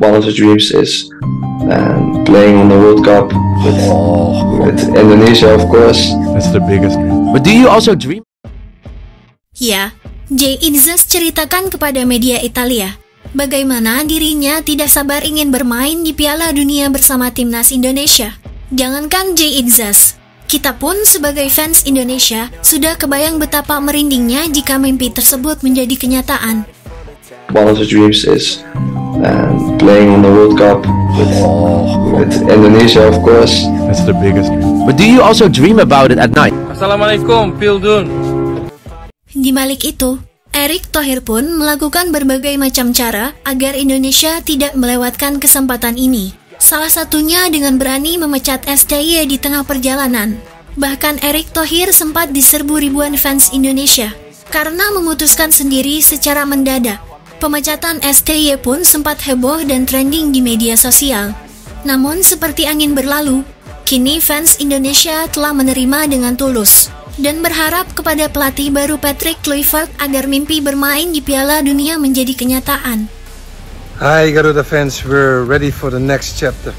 one of the dreams is playing on the World Cup with Indonesia, of course. That's the biggest dream. But do you also dream? Ya, Jay Idzas ceritakan kepada media Italia bagaimana dirinya tidak sabar ingin bermain di Piala Dunia bersama timnas Indonesia. Jangankan Jay Idzas, kita pun sebagai fans Indonesia sudah kebayang betapa merindingnya jika mimpi tersebut menjadi kenyataan. One of the dreams is playing on the World Cup with Indonesia, of course. That's the biggest dream. But do you also dream about it at night? Assalamualaikum, Pildun. Di balik itu, Erick Thohir pun melakukan berbagai macam cara agar Indonesia tidak melewatkan kesempatan ini. Salah satunya dengan berani memecat STY di tengah perjalanan. Bahkan Erick Thohir sempat diserbu ribuan fans Indonesia karena memutuskan sendiri secara mendadak. Pemecatan STY pun sempat heboh dan trending di media sosial. Namun seperti angin berlalu, kini fans Indonesia telah menerima dengan tulus dan berharap kepada pelatih baru Patrick Kluivert agar mimpi bermain di Piala Dunia menjadi kenyataan. Hi Garuda fans, we're ready for the next chapter.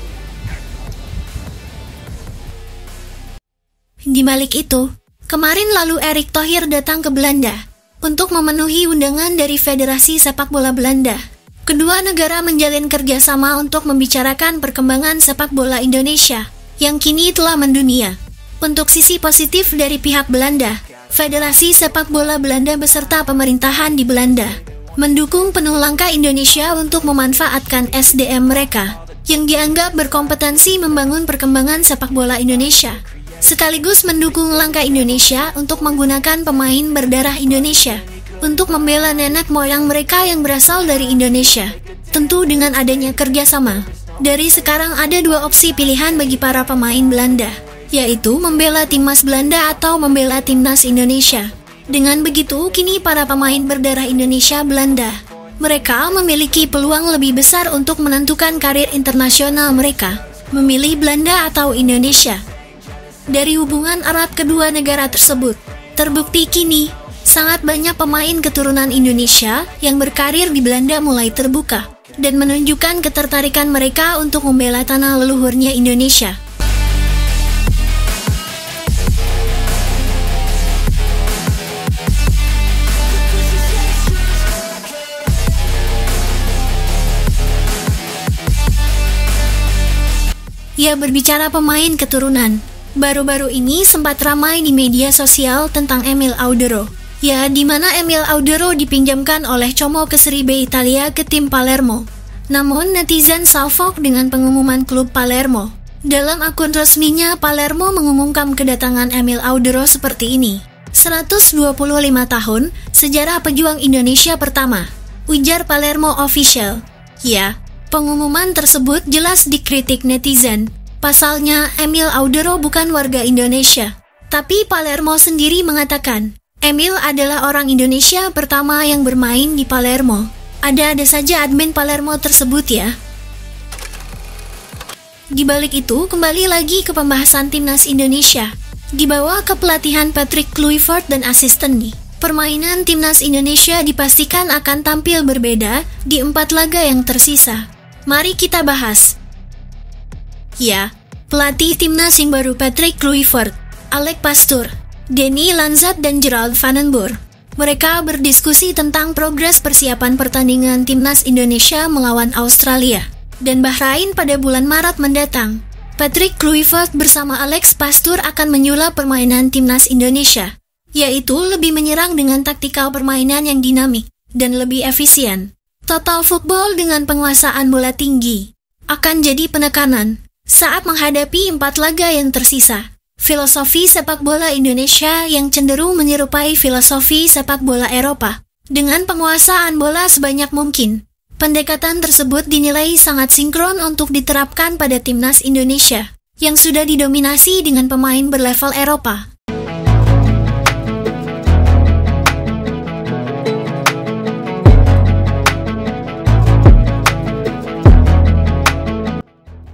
Di balik itu, kemarin lalu Erick Thohir datang ke Belanda untuk memenuhi undangan dari Federasi Sepak Bola Belanda. Kedua negara menjalin kerjasama untuk membicarakan perkembangan sepak bola Indonesia yang kini telah mendunia. Untuk sisi positif dari pihak Belanda, Federasi Sepak Bola Belanda beserta pemerintahan di Belanda mendukung penuh langkah Indonesia untuk memanfaatkan SDM mereka yang dianggap berkompetensi membangun perkembangan sepak bola Indonesia, sekaligus mendukung langkah Indonesia untuk menggunakan pemain berdarah Indonesia untuk membela nenek moyang mereka yang berasal dari Indonesia. Tentu dengan adanya kerjasama, dari sekarang ada dua opsi pilihan bagi para pemain Belanda, yaitu membela timnas Belanda atau membela timnas Indonesia. Dengan begitu, kini para pemain berdarah Indonesia Belanda, mereka memiliki peluang lebih besar untuk menentukan karir internasional mereka, memilih Belanda atau Indonesia. Dari hubungan erat kedua negara tersebut, terbukti kini sangat banyak pemain keturunan Indonesia yang berkarir di Belanda mulai terbuka dan menunjukkan ketertarikan mereka untuk membela tanah leluhurnya Indonesia. Ya, berbicara pemain keturunan, baru-baru ini sempat ramai di media sosial tentang Emil Audero. Ya, di mana Emil Audero dipinjamkan oleh Como ke Serie B Italia ke tim Palermo. Namun netizen salfok dengan pengumuman klub Palermo. Dalam akun resminya, Palermo mengumumkan kedatangan Emil Audero seperti ini. 125 tahun, sejarah pejuang Indonesia pertama, ujar Palermo Official. Ya, pengumuman tersebut jelas dikritik netizen. Pasalnya, Emil Audero bukan warga Indonesia. Tapi Palermo sendiri mengatakan, Emil adalah orang Indonesia pertama yang bermain di Palermo. Ada-ada saja admin Palermo tersebut ya. Di balik itu, kembali lagi ke pembahasan timnas Indonesia. Di bawah kepelatihan Patrick Kluivert dan asisten nih, permainan timnas Indonesia dipastikan akan tampil berbeda di 4 laga yang tersisa. Mari kita bahas. Ya, pelatih timnas yang baru Patrick Kluivert, Alex Pastoor, Denny Lanzat dan Gerald Van den Boer. Mereka berdiskusi tentang progres persiapan pertandingan timnas Indonesia melawan Australia dan Bahrain pada bulan Maret mendatang. Patrick Kluivert bersama Alex Pastoor akan menyulap permainan timnas Indonesia, yaitu lebih menyerang dengan taktikal permainan yang dinamik dan lebih efisien. Total football dengan penguasaan bola tinggi akan jadi penekanan saat menghadapi 4 laga yang tersisa. Filosofi sepak bola Indonesia yang cenderung menyerupai filosofi sepak bola Eropa dengan penguasaan bola sebanyak mungkin. Pendekatan tersebut dinilai sangat sinkron untuk diterapkan pada timnas Indonesia yang sudah didominasi dengan pemain berlevel Eropa.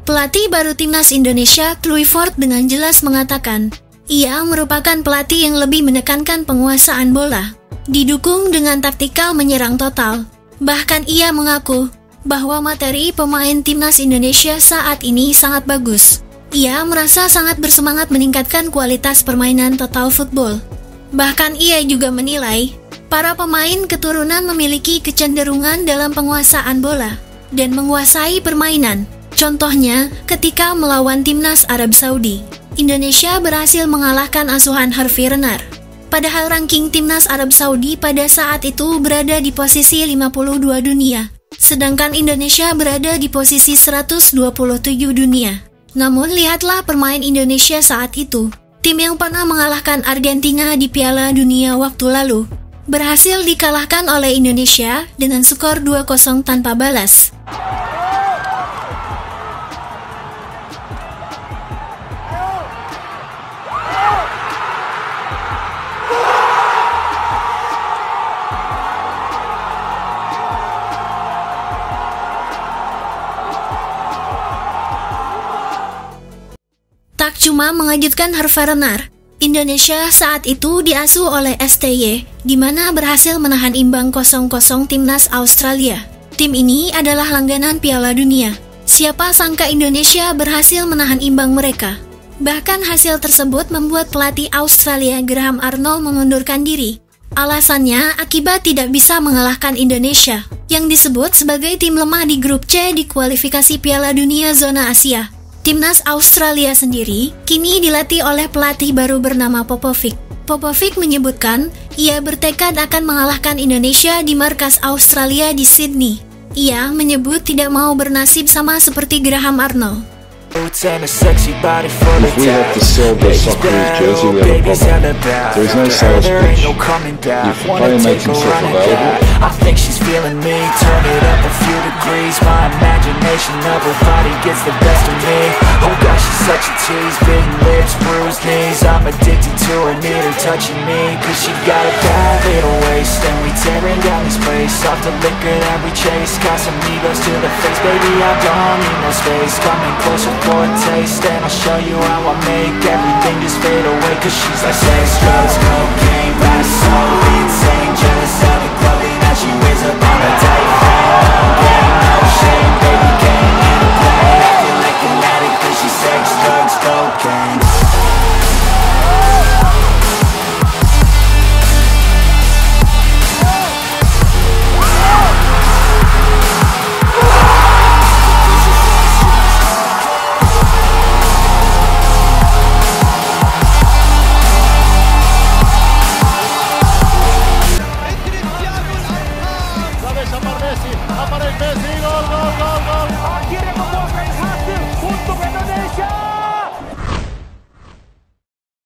Pelatih baru timnas Indonesia, Kluivert, dengan jelas mengatakan, ia merupakan pelatih yang lebih menekankan penguasaan bola, didukung dengan taktikal menyerang total. Bahkan ia mengaku bahwa materi pemain timnas Indonesia saat ini sangat bagus. Ia merasa sangat bersemangat meningkatkan kualitas permainan total football. Bahkan ia juga menilai, para pemain keturunan memiliki kecenderungan dalam penguasaan bola dan menguasai permainan. Contohnya, ketika melawan timnas Arab Saudi, Indonesia berhasil mengalahkan asuhan Hervé Renard. Padahal ranking timnas Arab Saudi pada saat itu berada di posisi 52 dunia, sedangkan Indonesia berada di posisi 127 dunia. Namun lihatlah permain Indonesia saat itu. Tim yang pernah mengalahkan Argentina di Piala Dunia waktu lalu berhasil dikalahkan oleh Indonesia dengan skor 2-0 tanpa balas. Tak cuma mengejutkan Hervé Renard, Indonesia saat itu diasuh oleh STY, di mana berhasil menahan imbang 0-0 timnas Australia. Tim ini adalah langganan Piala Dunia. Siapa sangka Indonesia berhasil menahan imbang mereka. Bahkan hasil tersebut membuat pelatih Australia Graham Arnold mengundurkan diri. Alasannya akibat tidak bisa mengalahkan Indonesia, yang disebut sebagai tim lemah di grup C di kualifikasi Piala Dunia zona Asia. Timnas Australia sendiri kini dilatih oleh pelatih baru bernama Popovic. Popovic menyebutkan ia bertekad akan mengalahkan Indonesia di markas Australia di Sydney. Ia menyebut tidak mau bernasib sama seperti Graham Arnold. If we have to sell the Socceroos jersey, we have a problem. There is no sales pitch. If the player makes himself available, I think she's feeling me. Turn it up a few degrees. My imagination of her body gets the best of me. Oh gosh, she's such a tease. Big lips, bruised knees. I'm addicted to her, need her touching me. Cause she got a bad little waist, and we tearing down this place. Off the liquor that we chase. Got some egos to the face. Baby, I don't need no space. Coming closer for a taste, and I'll show you how I make everything just fade away. Cause she's like sex, drugs, cocaine, fast, so insane. Jealous of the clothing that she wears up on a tight frame.